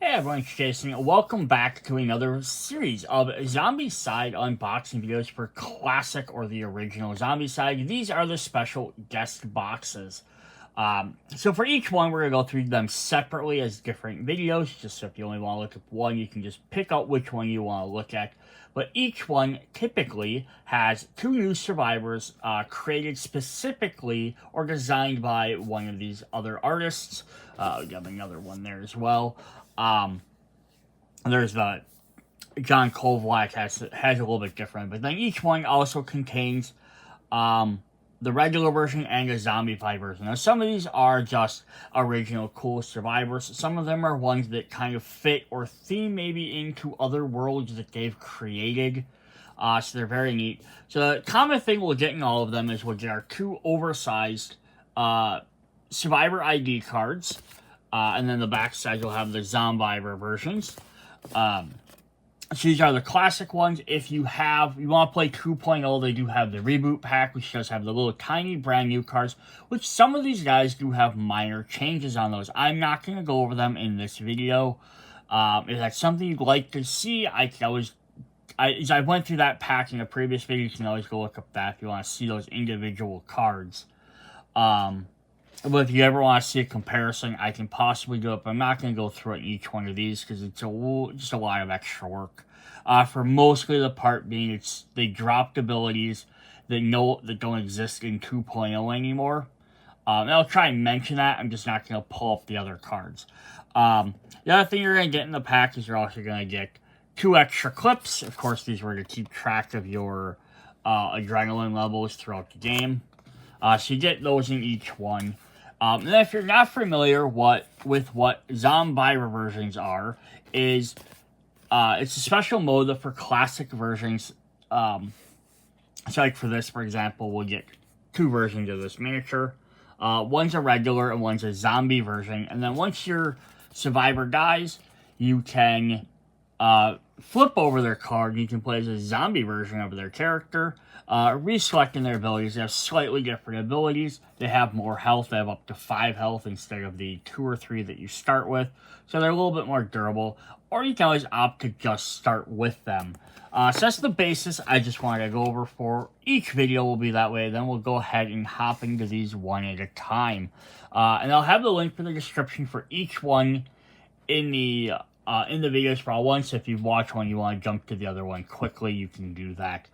Hey everyone, it's Jason. Welcome back to another series of Zombicide unboxing videos for classic or the original Zombicide. These are the special guest boxes. So for each one, we're going to go through them separately as different videos. Just so if you only want to look at one, you can just pick out which one you want to look at. But each one typically has two new survivors created specifically or designed by one of these other artists. We have another one there as well. Um, there's the John Kovlak has a little bit different, but then each one also contains the regular version and a Zombicide version. Now, some of these are just original cool survivors. Some of them are ones that kind of fit or theme maybe into other worlds that they've created. So they're very neat. So the common thing we'll get in all of them is we'll get our two oversized survivor ID cards. And then the back side will have the Zombvivor versions. So these are the classic ones. If you want to play 2.0, they do have the reboot pack, which does have the little tiny brand new cards, which some of these guys do have minor changes on those. I'm not going to go over them in this video. If that's something you'd like to see, I went through that pack in a previous video. You can always go look up that if you want to see those individual cards. But if you ever want to see a comparison, I can possibly do it, but I'm not going to go through each one of these because it's just a lot of extra work. For mostly the part being, they dropped abilities that don't exist in 2.0 anymore. And I'll try and mention that. I'm just not going to pull up the other cards. The other thing you're going to get in the pack is you're also going to get 2 extra clips. Of course, these were to keep track of your adrenaline levels throughout the game. So you get those in each one. And if you're not familiar with what Zombvivor versions are, it's a special mode that for classic versions, so like for this, for example, we'll get 2 versions of this miniature. One's a regular and one's a zombie version. And then once your survivor dies, you can flip over their card. You can play as a zombie version of their character. Reselecting their abilities. They have slightly different abilities. They have more health. They have up to 5 health instead of the 2 or 3 that you start with. So they're a little bit more durable. Or you can always opt to just start with them. So that's the basis I just wanted to go over for each video will be that way. Then we'll go ahead and hop into these one at a time. And I'll have the link in the description for each one in the videos for all one. So if you've watched one, you want to jump to the other one quickly, you can do that.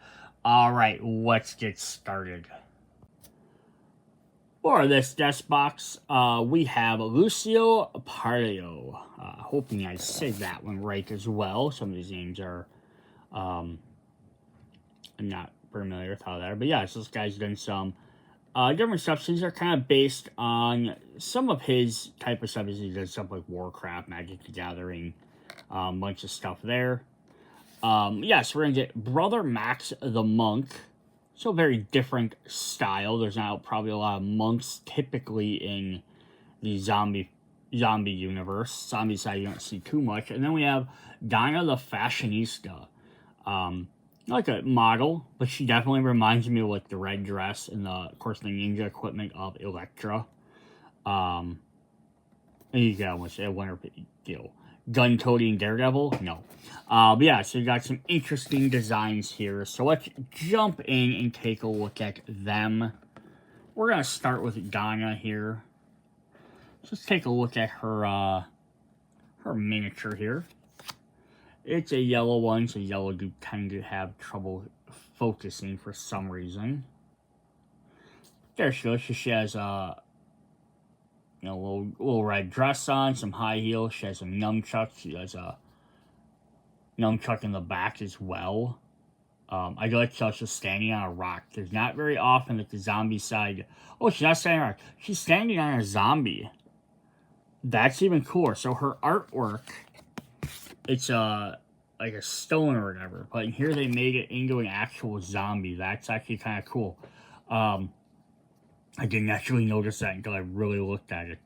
Alright, let's get started. For this guest box, we have Lucio Parrillo. Hoping I said that one right as well. Some of these names are, I'm not familiar with how they are. But yeah, so this guy's done some different stuff. So these are kind of based on some of his type of stuff. He does stuff like Warcraft, Magic the Gathering, a bunch of stuff there. Yes, we're going to get Brother Max the Monk. So very different style. There's not probably a lot of monks typically in the zombie universe. Zombicide you don't see too much. And then we have Donna the Fashionista. Like a model, but she definitely reminds me of like the red dress and of course the ninja equipment of Elektra. And you got almost a winner deal. Gun-toting Daredevil? No. But yeah, so you got some interesting designs here. So let's jump in and take a look at them. We're going to start with Donna here. Let's take a look at her miniature here. It's a yellow one, so yellow do tend to have trouble focusing for some reason. There she goes. She has a little red dress on, some high heels. She has some nunchucks. She has a nunchuck in the back as well. I like she's just standing on a rock. There's not very often that the Zombicide. Oh, she's not standing on a rock. She's standing on a zombie. That's even cooler. So her artwork, it's like a stone or whatever. But here they made it into an actual zombie. That's actually kind of cool. I didn't actually notice that until I really looked at it.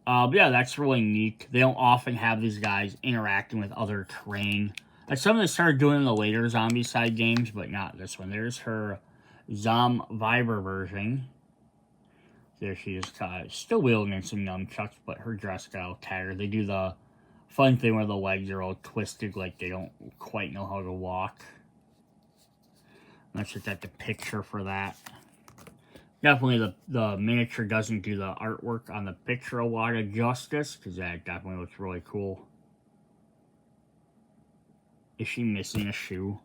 But yeah, that's really neat. They don't often have these guys interacting with other terrain. That's something they started doing in the later Zombicide games, but not this one. There's her Zombvivor version. There she is, still wielding some nunchucks, but her dress got all tattered. They do the Fun thing where the legs are all twisted like they don't quite know how to walk. Let's look at the picture for that. Definitely the miniature doesn't do the artwork on the picture a lot of justice, because that definitely looks really cool. Is she missing a shoe?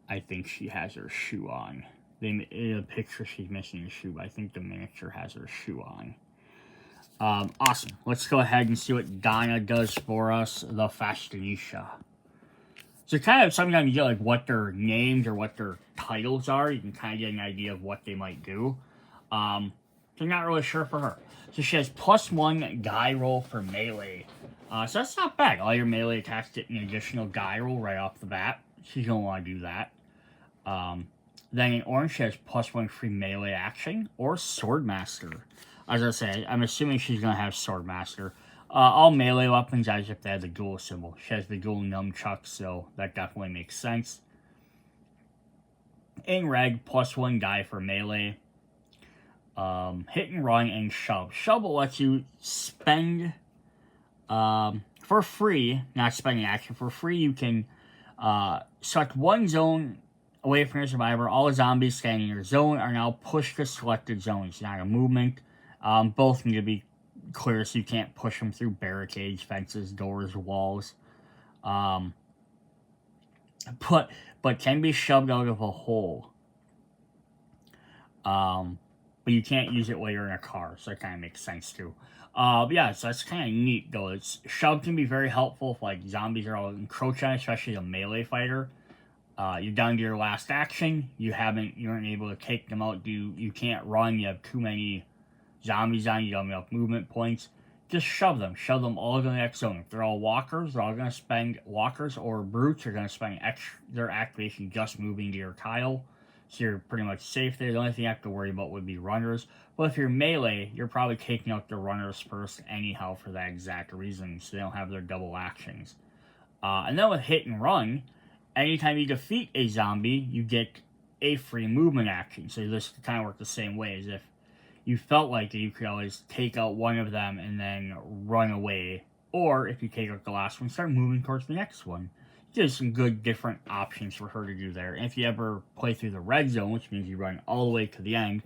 I think she has her shoe on. In the picture she's missing a shoe, but I think the miniature has her shoe on. Awesome. Let's go ahead and see what Donna does for us, the Fashionisha. So kind of sometimes you get like what their names or what their titles are. You can kind of get an idea of what they might do. So I'm not really sure for her. So she has +1 guy roll for melee. So that's not bad. All your melee attacks get an additional guy roll right off the bat. She's going to want to do that. Then in orange, she has +1 free melee action or Swordmaster. As I say, I'm assuming she's going to have Swordmaster. All melee weapons as if they have the dual symbol. She has the dual nunchucks, so that definitely makes sense. In red, +1 guy for melee. Hit and run and shove. Shove will let you spend for free, not spending action, for free you can select one zone away from your survivor. All zombies standing in your zone are now pushed to selected zones. It's not a movement. Both need to be clear so you can't push them through barricades, fences, doors, walls. But can be shoved out of a hole. But you can't use it while you're in a car, so that kind of makes sense too. Yeah, so that's kind of neat though. Shove can be very helpful if like zombies are all encroaching, especially a melee fighter. You're down to your last action. You aren't able to take them out. You can't run. You have too many zombies on you. You don't have enough movement points. Just shove them. Shove them all to the next zone. If they're all walkers, they're all going to spend walkers or brutes are going to spend their activation just moving to your tile. So you're pretty much safe there. The only thing you have to worry about would be runners. But if you're melee, you're probably taking out the runners first anyhow for that exact reason. So they don't have their double actions. And then with hit and run, anytime you defeat a zombie, you get a free movement action. So this could kind of work the same way as if you felt like you could always take out one of them and then run away. Or if you take out the last one, start moving towards the next one. There's some good different options for her to do there. And if you ever play through the red zone, which means you run all the way to the end,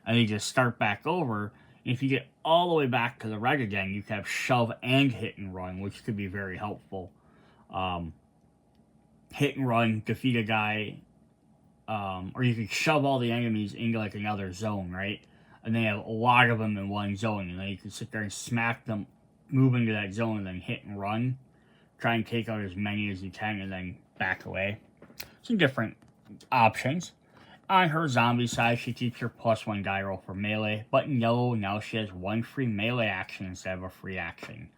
and you just start back over, and if you get all the way back to the red again, you can have shove and hit and run, which could be very helpful. Hit and run, defeat a guy, or you could shove all the enemies into like another zone, right? And they have a lot of them in one zone, and then you can sit there and smack them, move into that zone, and then hit and run. Try and take out as many as you can, and then back away. Some different options. On her zombie side, she keeps her +1 die roll for melee, but in yellow, now she has 1 free melee action instead of a free action.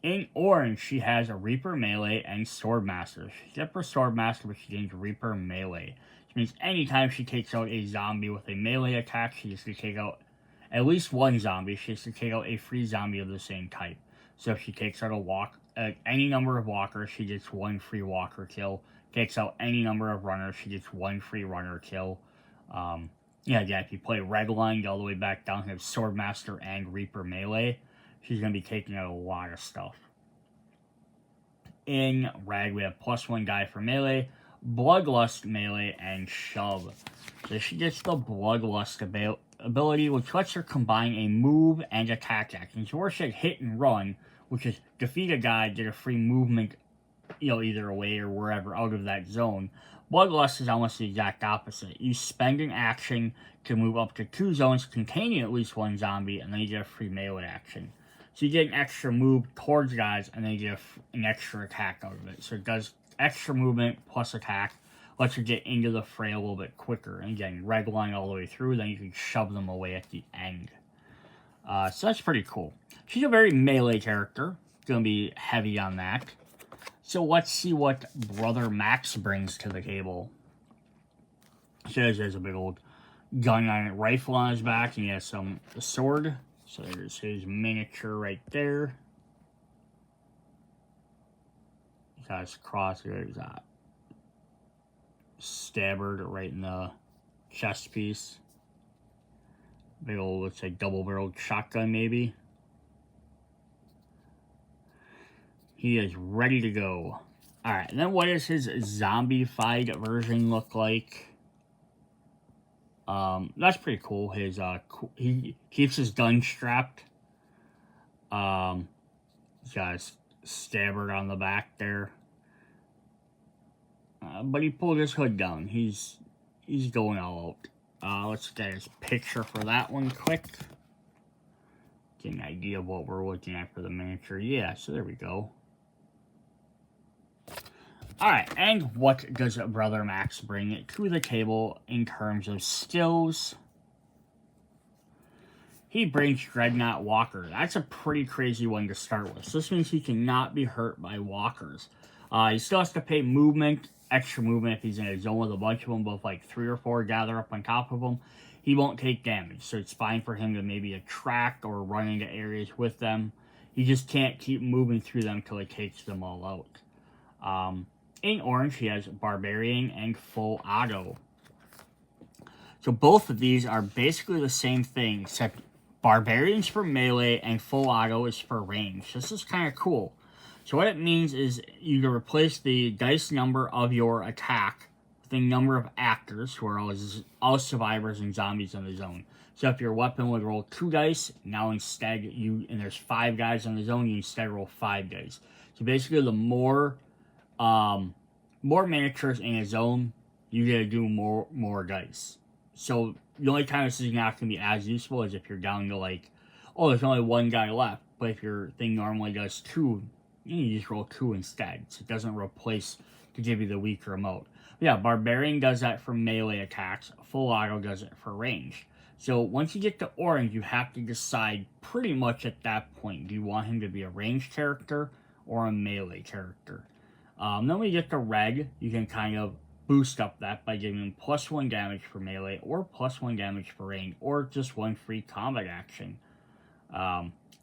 In orange, she has a Reaper melee and Swordmaster. She's up her Swordmaster, but she gains Reaper melee. Which means anytime she takes out a zombie with a melee attack, she has to take out at least one zombie. She has to take out a free zombie of the same type. So if she takes out any number of walkers, she gets 1 free walker kill. Takes out any number of runners, she gets 1 free runner kill. Again, if you play Redline all the way back down, have Swordmaster and Reaper melee, she's going to be taking out a lot of stuff. In red, we have +1 guy for melee, Bloodlust melee, and shove. So she gets the Bloodlust ability, which lets her combine a move and attack action. So where she had hit and run, which is defeat a guy, get a free movement, either away or wherever out of that zone. Bloodlust is almost the exact opposite. You spend an action to move up to 2 zones containing at least 1 zombie, and then you get a free melee action. So you get an extra move towards guys, and then you get an extra attack out of it. So it does extra movement plus attack, lets you get into the fray a little bit quicker. And again, red line all the way through, then you can shove them away at the end. So that's pretty cool. She's a very melee character. Going to be heavy on that. So let's see what Brother Max brings to the table. So he has a big old gun on it, rifle on his back, and he has a sword. So there's his miniature right there. He's got his cross here. He's got stabbered right in the chest piece. Big old, looks like double-barreled shotgun, maybe. He is ready to go. Alright, and then what does his zombified version look like? That's pretty cool. His he keeps his gun strapped. He's got his stabber on the back there. But he pulled his hood down. He's going all out. Let's get his picture for that one quick. Get an idea of what we're looking at for the miniature. Yeah, so there we go. Alright, and what does Brother Max bring to the table in terms of skills? He brings Dreadnought Walker. That's a pretty crazy one to start with. So this means he cannot be hurt by walkers. He still has to pay movement, extra movement if he's in a zone with a bunch of them, but if like 3 or 4 gather up on top of him, he won't take damage. So it's fine for him to maybe attract or run into areas with them. He just can't keep moving through them until he takes them all out. In orange, he has Barbarian and Full Auto. So both of these are basically the same thing, except Barbarian's for melee and Full Auto is for range. This is kind of cool. So what it means is you can replace the dice number of your attack with the number of actors, who are all survivors and zombies in the zone. So if your weapon would roll 2 dice, now instead and there's 5 guys in the zone, you instead roll 5 dice. So basically the more miniatures in a zone, you gotta do more dice. So the only time this is not going to be as useful is if you're down to like, oh, there's only 1 guy left. But if your thing normally does 2, you just roll 2 instead. So it doesn't replace to give you the weaker amount. But yeah, Barbarian does that for melee attacks. Full Auto does it for range. So once you get to orange, you have to decide pretty much at that point, do you want him to be a ranged character or a melee character? Then when you get to red, you can kind of boost up that by giving him +1 damage for melee or +1 damage for range or just 1 free combat action.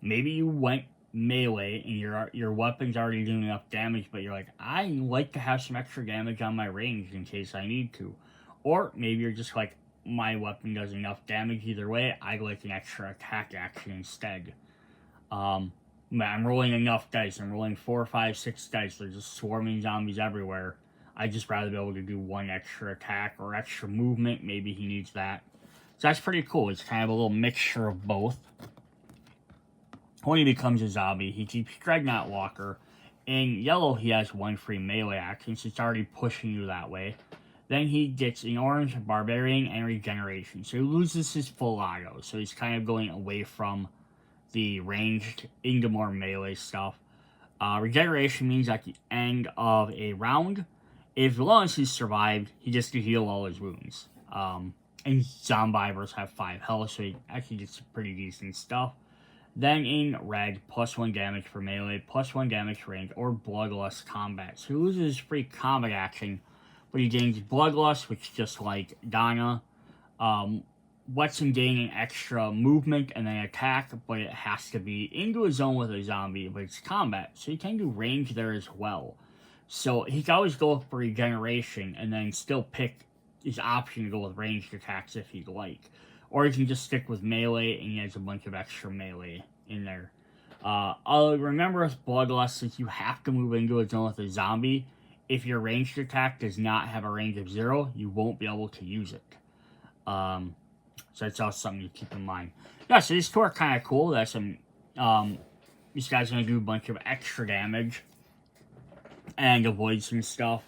Maybe you went melee and your weapon's already doing enough damage, but you're like, I like to have some extra damage on my range in case I need to. Or maybe you're just like, my weapon does enough damage either way, I like an extra attack action instead. I'm rolling enough dice. I'm rolling 4, 5, 6 dice. There's just swarming zombies everywhere. I'd just rather be able to do 1 extra attack or extra movement. Maybe he needs that. So that's pretty cool. It's kind of a little mixture of both. When he becomes a zombie, he keeps Dreadnought Walker. In yellow, he has 1 free melee action, so it's already pushing you that way. Then he gets in orange, Barbarian, and Regeneration. So he loses his Full Auto. So he's kind of going away from the ranged into more melee stuff. Regeneration means at the end of a round, as long as he's survived, he gets to heal all his wounds. And Zombvivors have 5 health, so he actually gets some pretty decent stuff. Then in red, +1 damage for melee, +1 damage for range, or Bloodlust combat. So he loses his free combat action, but he gains Bloodlust, which just like Donna, lets him gain an extra movement and then attack, but it has to be into a zone with a zombie, but it's combat, so he can do range there as well. So he can always go for regeneration and then still pick his option to go with ranged attacks if he'd like. Or he can just stick with melee and he has a bunch of extra melee in there. I'll remember with Bloodlust, since you have to move into a zone with a zombie, if your ranged attack does not have a range of 0, you won't be able to use it. So that's also something to keep in mind. Yeah, so these 2 are kind of cool. That's some, these guys are going to do a bunch of extra damage and avoid some stuff.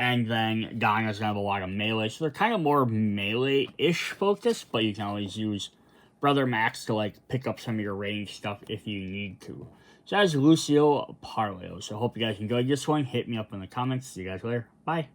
And then Donna's going to have a lot of melee. So they're kind of more melee-ish focused, but you can always use Brother Max to like pick up some of your range stuff if you need to. So that's Lucio Parrillo. So I hope you guys enjoyed this one. Hit me up in the comments. See you guys later. Bye.